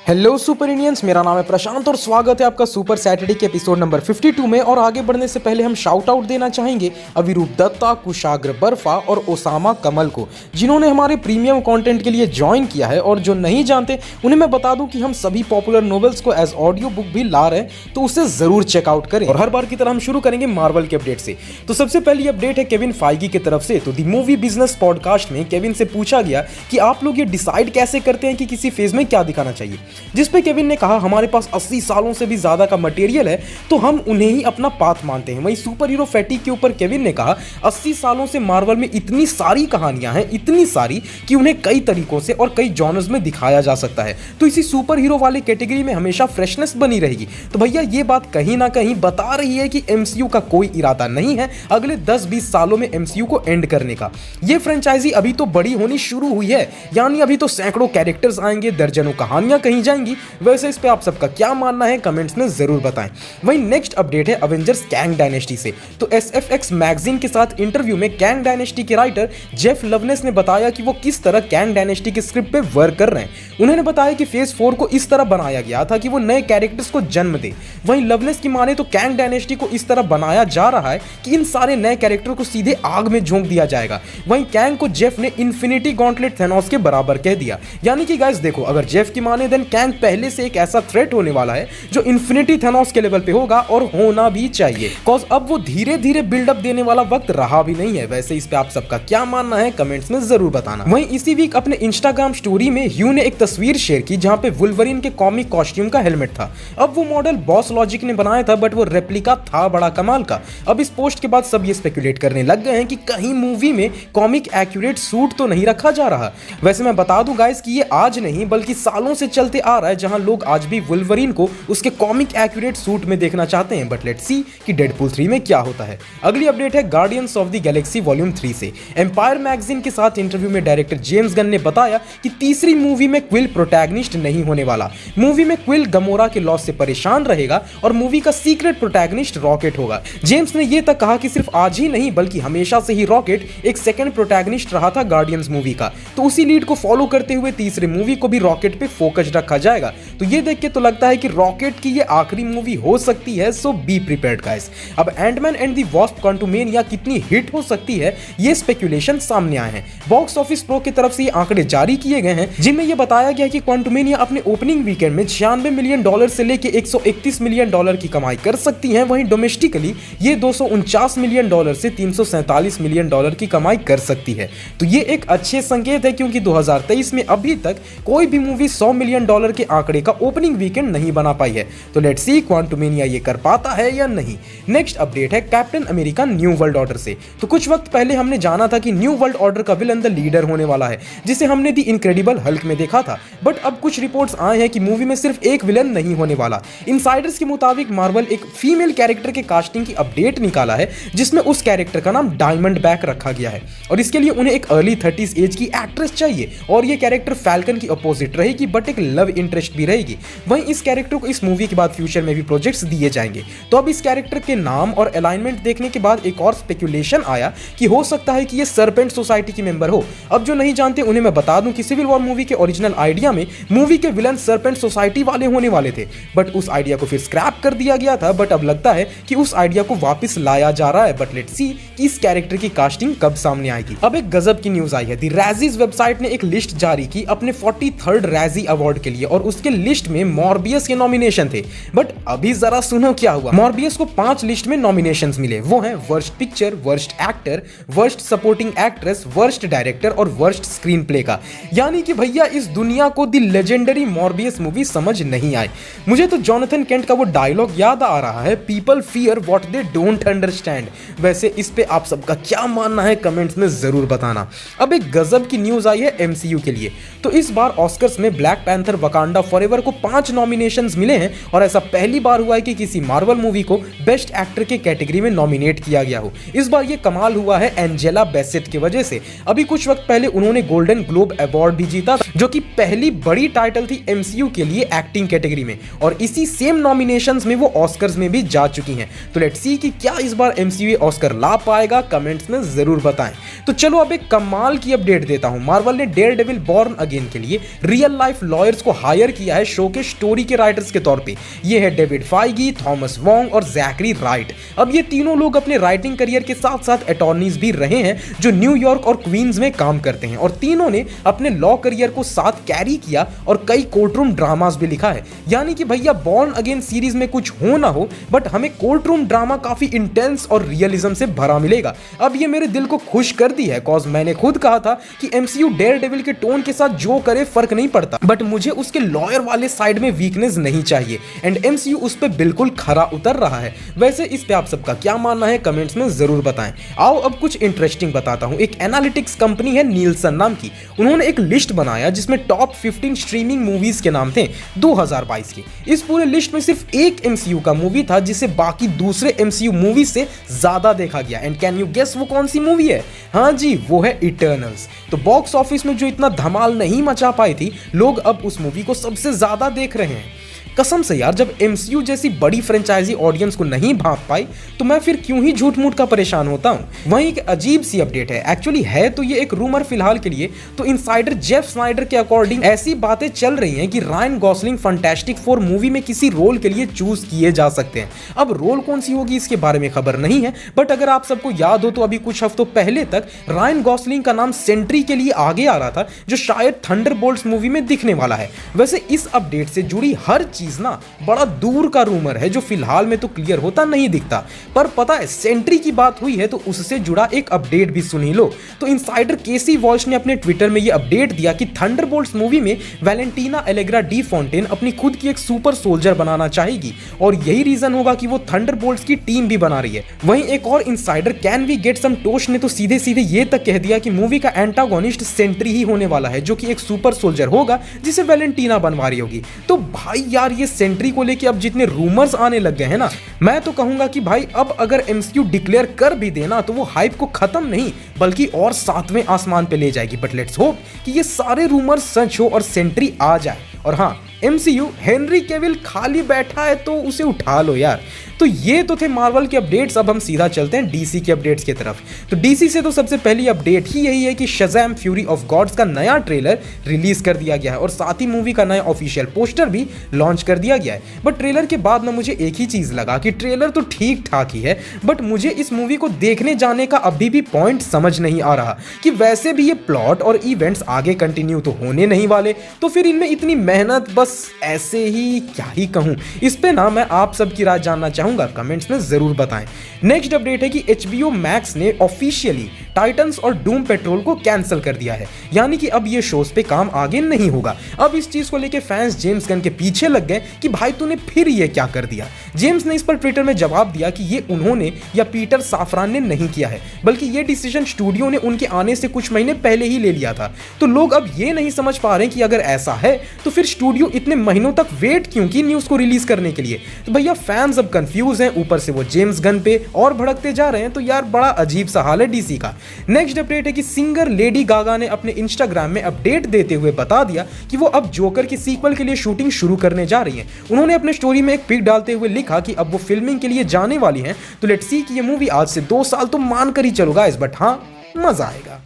Hello super Indians, मेरा नाम है प्रशांत और स्वागत है आपका सुपर सैटरडे के एपिसोड नंबर 52 में। और आगे बढ़ने से पहले हम शाउट आउट देना चाहेंगे अविरूप दत्ता, कुशाग्र बर्फा और ओसामा कमल को, जिन्होंने हमारे प्रीमियम कंटेंट के लिए ज्वाइन किया है। और जो नहीं जानते उन्हें मैं बता दूं कि हम सभी पॉपुलर नॉवेल्स को एज ऑडियो बुक भी ला रहे हैं, तो उसे जरूर चेकआउट करें। और हर बार की तरह हम शुरू करेंगे मार्वल के अपडेट से। तो सबसे पहली अपडेट है केविन फाइगी की तरफ से। तो द मूवी बिजनेस पॉडकास्ट में केविन से पूछा गया कि आप लोग ये डिसाइड कैसे करते हैं कि किसी फेज में क्या दिखाना चाहिए, जिस पे केविन ने कहा हमारे पास 80 सालों से भी ज्यादा का मटेरियल है, तो हम उन्हें ही अपना पाथ मानते हैं। वहीं सुपर हीरो फैटिक के ऊपर केविन ने कहा 80 सालों से मार्वल में इतनी सारी कहानियां हैं, इतनी सारी कि उन्हें कई तरीकों से और कई जॉनर्स में दिखाया जा सकता है, तो इसी सुपर हीरो वाली कैटेगरी में हमेशा फ्रेशनेस बनी रहेगी। तो भैया ये बात कहीं ना कहीं बता रही है कि एमसीयू का कोई इरादा नहीं है अगले 10-20 सालों में एमसीयू को एंड करने का। ये फ्रेंचाइजी अभी तो बड़ी होनी शुरू हुई है, यानी अभी तो सैकड़ों कैरेक्टर्स आएंगे, दर्जनों कहानियां कहीं जाएंगी। वैसे इस पे आप सबका क्या मानना है कमेंट्स में जरूर बताएं। वहीं नेक्स्ट अपडेट है अवेंजर्स कैंग डायनेस्टी से। तो एसएफएक्स मैगजीन के साथ इंटरव्यू में कैंग डायनेस्टी के राइटर जेफ लवनेस ने बताया कि वो किस तरह कैंग डायनेस्टी के स्क्रिप्ट पे वर्क कर रहे हैं। उन्होंने बताया कि फेज 4 को इस तरह बनाया गया था कि वो नए कैरेक्टर्स को जन्म दे। वहीं लवनेस की माने तो कैंग डायनेस्टी को इस तरह बनाया जा रहा है कि इन सारे नए कैरेक्टर को सीधे आग में झोंक दिया जाएगा। वहीं कैंग को जेफ ने इन्फिनिटी गॉन्टलेट थैनोस के बराबर कह दिया। यानी कि गाइस देखो, अगर जेफ की माने देन कैंग पहले से एक ऐसा थ्रेट होने वाला है जो इन्फिनिटी थैनोस के लेवल पे होगा, और होना भी चाहिए, कॉज अब वो धीरे धीरे बिल्डअप देने वाला वक्त रहा भी नहीं है। वैसे इस पे आप सबका क्या मानना है कमेंट्स में जरूर बताना। वहीं इसी वीक अपने इंस्टाग्राम स्टोरी में ह्यू ने एक तस्वीर शेयर की जहां पे वुल्वरीन के कॉमिक कॉस्ट्यूम का हेलमेट था। अब वो मॉडल बॉस लॉजिक ने बनाया था, बट वो रेप्लिका था बड़ा कमाल का। अब इस पोस्ट के बाद सब ये स्पेकुलेट करने लग गए हैं कि कहीं मूवी में कॉमिक एक्यूरेट सूट तो नहीं रखा जा रहा। वैसे मैं बता दूं गाइस कि ये आज नहीं बल्कि सालों से चलते आ रहा है, जहां लोग आज भी वुल्वरीन को उसके कॉमिक एक्यूरेट सूट में देखना चाहते हैं। बट लेट्स सी कि डेडपूल 3 में क्या होता है। अगली अपडेट है guardians of the Galaxy volume 3 से। एम्पायर मैगजीन के साथ इंटरव्यू में डायरेक्टर जेम्स गन ने बताया कि तीसरी मूवी में क्विल प्रोटैगनिस्ट नहीं होने वाला। मूवी में क्विल गमोरा के लॉस से परेशान रहेगा और मूवी का सीक्रेट प्रोटैगनिस्ट रॉकेट होगा। जेम्स ने यह तक कहा कि सिर्फ आज ही नहीं बल्कि हमेशा से ही रॉकेट एक सेकंड प्रोटैगनिस्ट रहा था गार्डियंस मूवी का, तो उसी लीड को फॉलो करते हुए तीसरी मूवी को भी रॉकेट पे फोकस रखा जाएगा। तो ये देख के तो लगता है कि रॉकेट की ये आखिरी मूवी हो सकती है, सो बी प्रिपेयर्ड गाइस। अब Ant-Man and the wasp Quantumania कितनी हिट हो सकती है, ये स्पेकुलेशन सामने आए हैं। बॉक्स ऑफिस प्रो की तरफ से ये आंकड़े जारी किए गए हैं, जिनमें यह बताया गया कि क्वांटुमेनिया अपने ओपनिंग वीकेंड में $96 मिलियन से लेकर $131 मिलियन की कमाई कर सकती है। वहीं डोमेस्टिकली ये $249 मिलियन से $347 मिलियन की कमाई कर सकती है। तो ये एक अच्छे संकेत है, क्योंकि 2023 में अभी तक कोई भी मूवी $100 मिलियन के आंकड़े का ओपनिंग वीकेंड नहीं बना पाई है। तो लेट्स सी क्वांटुमेनिया ये कर पाता है या नहीं। नेक्स्ट अपडेट है captain America new world order से। तो कुछ वक्त पहले हमने जाना था कि न्यू वर्ल्ड ऑर्डर का विलन द लीडर होने वाला है, जिसे हमने दी इनक्रेडिबल हल्क में देखा था। बट अब कुछ रिपोर्ट्स आए हैं कि मूवी में सिर्फ एक विलन नहीं होने वाला। इनसाइडर्स के मुताबिक मार्वल एक फीमेल कैरेक्टर के कास्टिंग की अपडेट निकाला है, जिसमें उस कैरेक्टर का नाम डायमंड बैक रखा गया है, और इसके लिए उन्हें एक अर्ली 30s एज की एक्ट्रेस चाहिए, और ये कैरेक्टर फैल्कन की अपोजिट रहेगी, बट एक लव इंटरेस्ट भी रहेगी। वहीं इस कैरेक्टर को इस मूवी के बाद फ्यूचर में भी प्रोजेक्ट्स दिए जाएंगे। तो अब इस कैरेक्टर के नाम और अलाइनमेंट देखने के बाद एक और स्पेकुलेशन आया कि हो सकता है कि ये सरपेंट सोसाइटी की मेंबर हो। अब जो नहीं जानते उन्हें मैं बता दूं कि सिविल वॉर मूवी के ओरिजिनल आइडिया में मूवी के विलन सरपेंट सोसाइटी वाले होने वाले थे, बट उस आइडिया को फिर स्क्रैप कर दिया गया था। बट अब लगता है कि उस आइडिया को वापस लाया जा रहा है। बट लेट्स सी कि इस कैरेक्टर की कास्टिंग कब सामने आएगी। अब एक गजब की न्यूज आई है। द रैजीज वेबसाइट ने एक लिस्ट जारी की अपने 43rd रैजी अवार्ड के लिए, और उसके लिस्ट में मॉर्बियस के नॉमिनेशन थे। बट अभी जरा सुनो क्या हुआ। मॉर्बियस को 5 लिस्ट में नॉमिनेशंस मिले। वो हैं worst picture, worst actor, worst supporting actress, worst director और वर्स्ट स्क्रीन प्ले का। यानी कि भैया इस दुनिया को द लेजेंडरी मॉर्बियस मूवी समझ नहीं आई। मुझे तो जॉनथन केंट का वो डायलॉग याद आ रहा है, people fear what they don't understand. वैसे इस पे आप सबका क्या मानना है कमेंट्स में जरूर बताना। अब एक गजब की न्यूज आई है एमसीयू के लिए। तो इस बार ऑस्कर्स में ब्लैक पैंथर वकांडा फॉरएवर को 5 नॉमिनेशंस मिले हैं, और ऐसा पहली बार हुआ है कि किसी मार्वल मूवी को बेस्ट एक्टर के कैटेगरी में नॉमिनेट किया गया हो। इस बार ये कमाल हुआ है एंजेला बेसेट की वजह से। अभी कुछ वक्त पहले उन्होंने गोल्डन ग्लोब अवार्ड भी जीता, जो कि पहली बड़ी टाइटल थी एमसीयू के लिए एक्टिंग कैटेगरी में, और इसी सेम नॉमिनेशंस में वो ऑस्कर्स में भी जा चुकी हैं। तो लेट्स सी कि क्या इस बार एमसीयू ऑस्कर ला पाएगा, कमेंट्स में जरूर बताएं। तो चलो अब एक कमाल की अपडेट देता हूं। मार्वल ने डेयरडेविल बॉर्न अगेन के लिए रियल लाइफ लॉयर्स को हायर किया है शो के स्टोरी के राइटर्स के तौर पे। ये है डेविड फाइगी, थॉमस वोंग और जैकरी राइट। अब ये तीनों लोग अपने राइटिंग करियर के साथ साथ अटॉर्नीज भी रहे हैं जो न्यूयॉर्क और क्वींस में काम करते हैं, और तीनों ने अपने लॉ करियर को साथ कैरी किया और कई कोर्टरूम ड्रामास भी लिखा है। यानी कि भैया बॉर्न अगेन सीरीज में कुछ हो ना हो, बट हमें कोर्टरूम ड्रामा काफी इंटेंस और रियलिज्म से भरा मिलेगा। अब ये मेरे दिल को खुश कर दी है, कॉज मैंने खुद कहा था कि एमसीयू डेयरडेविल के टोन के साथ जो करे फर्क नहीं पड़ता, बट मुझे उसके लॉयर वाले साइड में वीकनेस नहीं चाहिए, एंड एमसीयू उस पर बिल्कुल खरा उतर रहा है। वैसे इस पे आप सबका क्या मानना है कमेंट्स में जरूर बताएं। आओ अब कुछ इंटरेस्टिंग बताता हूं। एक एनालिटिक्स कंपनी है नीलसन नाम की, उन्होंने एक लिस्ट बनाया जिसमें टॉप 15 स्ट्रीमिंग मूवीज के नाम थे 2022 के। इस पूरे लिस्ट में सिर्फ एक एमसीयू का मूवी था जिसे बाकी दूसरे एमसीयू मूवी से ज्यादा देखा गया, एंड कैन यू गेस वो कौन सी मूवी है? हाँ जी, वो है इटर्नल्स। तो बॉक्स ऑफिस में जो इतना धमाल नहीं मचा पाई थी, लोग अब उस मूवी को सबसे ज्यादा देख रहे हैं। कसम से यार, जब एमसीयू जैसी बड़ी फ्रेंचाइजी ऑडियंस को नहीं भांप पाई तो मैं फिर क्यों ही झूठ मूठ का परेशान होता हूं। वहीं एक अजीब सी अपडेट है, एक्चुअली है तो ये एक रूमर फिलहाल के लिए। तो इनसाइडर जेफ स्नाइडर के अकॉर्डिंग ऐसी बातें चल रही हैं कि Ryan Gosling fantastic four movie में किसी रोल के लिए चूज किए जा सकते हैं। अब रोल कौन सी होगी इसके बारे में खबर नहीं है, बट अगर आप सबको याद हो तो अभी कुछ हफ्तों पहले तक रायन गॉसलिंग का नाम सेंट्री के लिए आगे आ रहा था, जो शायद थंडरबोल्ट्स मूवी में दिखने वाला है। वैसे इस अपडेट से जुड़ी हर चीज ना बड़ा दूर का रूमर है जो फिलहाल में तो क्लियर होता नहीं दिखता, पर पता है सेंट्री की बात हुई है तो उससे जुड़ा एक अपडेट भी सुन ही लो। तो इनसाइडर केसी वॉल्श ने अपने ट्विटर में ये अपडेट दिया कि थंडरबोल्ट्स मूवी में वैलेंटीना एलेग्रा डी फोंटेन अपनी खुद की एक सुपर सोल्जर बनाना चाहेगी, और यही रीजन होगा कि वो थंडरबोल्ट्स की टीम भी बना रही है। वहीं एक और insider can we get some टोश ने तो सीधे सीधे ये तक कह दिया कि मूवी का एंटागोनिस्ट सेंट्री ही होने वाला है, जो कि एक सुपर सोल्जर होगा जिसे वैलेंटीना बनवा रही होगी। तो भाई यार, ये सेंट्री को लेके अब जितने रूमर्स आने लग गए हैं ना, मैं तो कहूंगा कि भाई अब अगर एमसीयू डिक्लेयर कर भी देना तो वो हाइप को खत्म नहीं बल्कि और 7वें आसमान पे ले जाएगी। बट लेट्स होप कि ये सारे रूमर्स सच हो और सेंट्री आ जाए। और हाँ, एमसीयू हेनरी केविल खाली बैठा है तो उसे उठा लो यार। तो ये तो थे मार्वल के अपडेट्स। अब हम सीधा चलते हैं डीसी के अपडेट्स की तरफ। तो डीसी से तो सबसे पहली अपडेट ही यही है कि शज़ैम फ्यूरी ऑफ गॉड्स का नया ट्रेलर रिलीज कर दिया गया है, और साथ ही मूवी का नया ऑफिशियल पोस्टर भी लॉन्च कर दिया गया है। बट ट्रेलर के बाद ना मुझे एक ही चीज लगा कि ट्रेलर तो ठीक ठाक ही है, बट मुझे इस मूवी को देखने जाने का अभी भी पॉइंट समझ नहीं आ रहा कि वैसे भी ये प्लॉट और इवेंट्स आगे कंटिन्यू तो होने नहीं वाले, तो फिर इनमें इतनी मेहनत बस ऐसे ही, क्या ही कहूं। इस पे ना मैं आप सबकी राय जानना चाहूंगा, कमेंट्स में जरूर बताएं। नेक्स्ट अपडेट है कि HBO मैक्स ने ऑफिशियली टाइटन्स और डूम पेट्रोल को कैंसिल कर दिया है, यानी कि अब ये शोज पे काम आगे नहीं होगा। अब इस चीज को लेके फैंस जेम्स गन के पीछे लग गए कि भाई तूने फिर ये क्या कर दिया। जेम्स ने इस पर ट्विटर में जवाब दिया कि ये उन्होंने या पीटर साफरान ने नहीं किया है, बल्कि ये डिसीजन स्टूडियो ने उनके आने से कुछ महीने पहले ही ले लिया था। तो लोग अब ये नहीं समझ पा रहे कि अगर ऐसा है तो फिर स्टूडियो इतने महीनों तक वेट क्यों की न्यूज को रिलीज करने के लिए। तो भैया फैंस अब कंफ्यूज हैं, ऊपर से वो जेम्स गन पे और भड़कते जा रहे हैं। तो यार बड़ा अजीब सा हाल है डीसी का। नेक्स्ट अपडेट है कि सिंगर लेडी गागा ने अपने इंस्टाग्राम में अपडेट देते हुए बता दिया कि वो अब जोकर की सीक्वल के लिए शूटिंग शुरू करने जा रही हैं। उन्होंने अपने स्टोरी में एक पिक डालते हुए लिखा कि अब वो फिल्मिंग के लिए जाने वाली हैं। तो लेट्स सी कि ये मूवी आज से 2 साल तो मान कर ही चलो गाइस, बट हाँ मजा आएगा।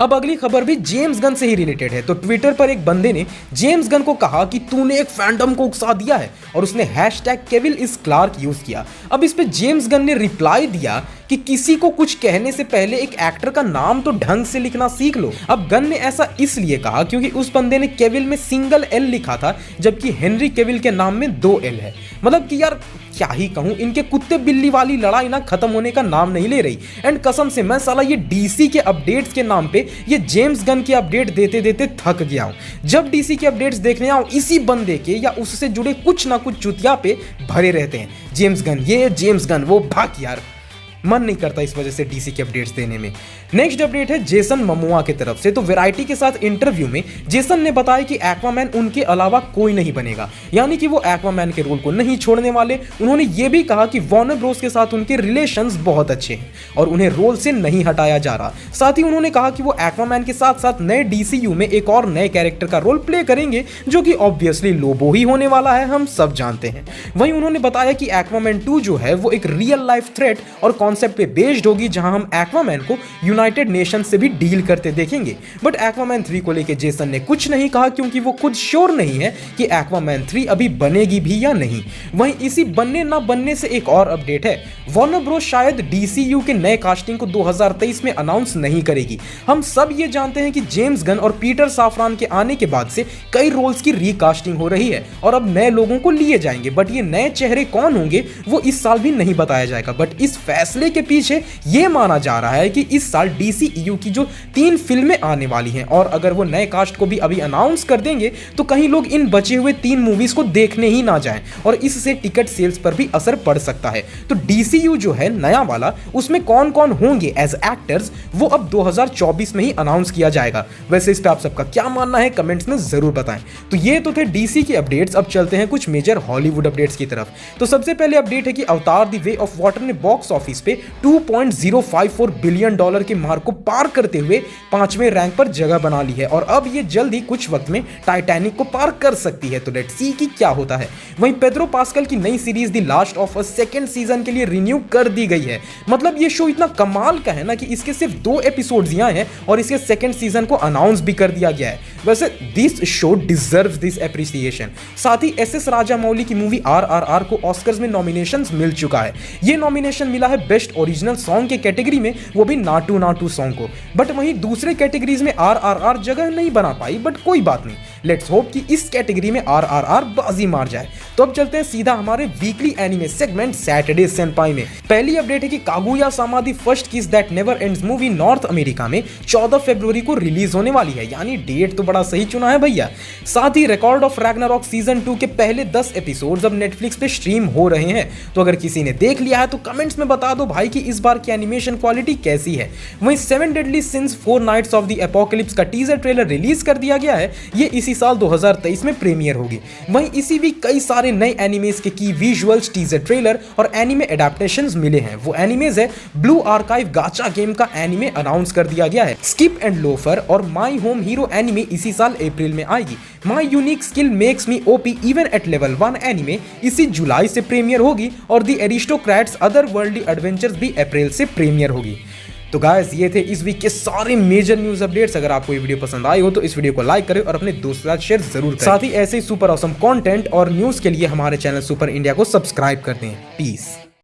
अब अगली खबर भी जेम्स गन से ही रिलेटेड है। तो ट्विटर पर एक बंदे ने जेम्स गन को कहा कि तूने एक फैंडम को उकसा दिया है, और उसने #केविल इज क्लार्क यूज किया। अब इस पे जेम्स गन ने रिप्लाई दिया कि किसी को कुछ कहने से पहले एक एक्टर का नाम तो ढंग से लिखना सीख लो। अब गन ने ऐसा इसलिए कहा क्योंकि उस बंदे ने केविल में सिंगल L लिखा था, जबकि हेनरी केविल के नाम में 2 L है। मतलब कि यार क्या ही कहूं, इनके कुत्ते बिल्ली वाली लड़ाई ना खत्म होने का नाम नहीं ले रही। एंड कसम से मैं साला ये डीसी के अपडेट्स के नाम पे ये जेम्स गन के अपडेट देते देते थक गया हूं। जब डीसी के अपडेट्स देखने आऊं, इसी बंदे के या उससे जुड़े कुछ ना कुछ चुतिया पे भरे रहते हैं। जेम्स गन ये, जेम्स गन वो, भाग यार, मन नहीं करता इस वजह से डीसी के अपडेट्स देने में। नेक्स्ट अपडेट है जेसन मोमोआ की तरफ से। तो वैरायटी के साथ इंटरव्यू में जेसन ने बताया कि एक्वामैन उनके अलावा कोई नहीं बनेगा, यानी कि वो एक्वामैन के रोल को नहीं छोड़ने वाले। उन्होंने ये भी कहा कि वार्नर ब्रोस के साथ उनके रिलेशंस बहुत अच्छे हैं और उन्हें रोल से नहीं हटाया जा रहा। साथ ही उन्होंने कहा कि वो एक्वामैन के साथ साथ नए डीसीयू में एक और नए कैरेक्टर का रोल प्ले करेंगे, जो कि ऑब्वियसली लोबो ही होने वाला है, हम सब जानते हैं। वहीं उन्होंने बताया कि एक्वामैन 2 जो है वो एक रियल लाइफ थ्रेट और कॉन्सेप्ट पे बेस्ड होगी, जहां हम एक्वामैन को यूनाइटेड नेशन से भी डील करते देखेंगे। बट एक्वामैन 3 को लेकर जेसन ने कुछ नहीं कहा क्योंकि वो खुद श्योर नहीं है कि एक्वामैन 3 अभी बनेगी भी या नहीं। वहीं इसी बनने ना बनने से एक और अपडेट है, वार्नर ब्रोस शायद डीसीयू के नए कास्टिंग को 2023 में अनाउंस नहीं करेगी। हम सब ये जानते हैं कि जेम्स गन और पीटर साफरान के आने के बाद से कई रोल्स की रीकास्टिंग हो रही है और अब नए लोगों को लिए जाएंगे, बट ये नए चेहरे कौन होंगे वो इस साल भी नहीं बताया जाएगा। बट इस फैसले के पीछे ये माना जा रहा है कि इस साल डीसीयू की जो 3 फिल्में आने वाली हैं और अगर वो नए कास्ट को भी अभी अनाउंस कर देंगे तो कहीं लोग इन बचे हुए 3 मूवीज को देखने ही ना जाएं और इससे टिकट सेल्स पर भी असर पड़ सकता है। तो डीसीयू जो है नया वाला, उसमें कौन कौन होंगे एज एक्टर्स वो अब 2024 में ही अनाउंस किया जाएगा। वैसे इस पे आप सबका क्या मानना है कमेंट्स में जरूर बताएं। तो ये तो थे डीसी के अपडेट्स। अब चलते हैं कुछ मेजर हॉलीवुड अपडेट्स की तरफ। तो सबसे पहले अपडेट है कि अवतार द वे ऑफ वाटर ने बॉक्स ऑफिस पे $2.054 बिलियन के मार्क को पार करते हुए 5वें रैंक पर जगह बना ली है और अब ये जल्द ही कुछ वक्त में टाइटैनिक को पार कर सकती है। तो लेट्स सी कि क्या होता है। वहीं पेड्रो पास्कल की नई series the last of us second season के लिए रिन्यू कर दी गई है। मतलब ये शो इतना कमाल का है ना कि इसके सिर्फ 2 एपिसोड्स ही आए हैं और इसके सेकंड सीजन को अनाउंस भी कर दिया गया है। वैसे this show deserves this appreciation. साथ ही एसएस राजामौली की मूवी आरआरआर को ऑस्कर्स में नॉमिनेशंस मिल चुका है। ये नॉमिनेशन मिला है बेस्ट ओरिजिनल सॉन्ग के कैटेगरी में, वो भी नाटू नाटू सॉन्ग को। बट वहीं दूसरे कैटेगरीज में आरआरआर जगह नहीं बना पाई, बट कोई बात नहीं, लेट्स होप कि इस कैटेगरी में आरआरआर बाजी मार जाए। तो अब चलते हैं सीधा हमारे weekly anime segment Saturday senpai में। पहली अपडेट है कि कागुया सामा द फर्स्ट किस that never ends movie north America में 14 फरवरी को रिलीज होने वाली है, यानी डेट तो बड़ा सही चुना है भैया। साथ ही रिकॉर्ड ऑफ रैग्नारॉक सीजन 2 के पहले 10 एपिसोड्स अब नेटफ्लिक्स पे स्ट्रीम हो रहे हैं। तो अगर किसी ने देख लिया है तो कमेंट्स में बता दो भाई कि इस बार की एनिमेशन क्वालिटी कैसी है। वहीं 7 deadly sins 4 knights of the apocalypse का टीजर ट्रेलर रिलीज कर दिया गया है। ये इसी साल 2023 में प्रीमियर होगी। वहीं इसी वीक कई सारे नए एनिमेस के की विजुअल्स, टीजर ट्रेलर और एनिमे एडेप्टेशंस मिले हैं। वो एनिमेज है ब्लू आर्काइव गाचा गेम का एनिमे अनाउंस कर दिया गया है। स्किप एंड लोफर और माई होम हीरो एनिमे इसी साल अप्रैल में आएगी। My unique skill makes me OP even at level 1 anime इसी जुलाई से प्रीमियर होगी और द एरिस्टोक्रेट्स अदर वर्ल्डली एडवेंचर्स भी अप्रैल से प्रीमियर होगी। तो गाइस ये थे इस वीक के सारे मेजर न्यूज अपडेट्स। अगर आपको ये वीडियो पसंद आई हो तो इस वीडियो को लाइक करें और अपने दोस्तों के साथ शेयर जरूर करें। साथ ही ऐसे ही सुपर ऑसम कंटेंट और न्यूज के लिए हमारे चैनल सुपर इंडिया को सब्सक्राइब कर दें। पीस।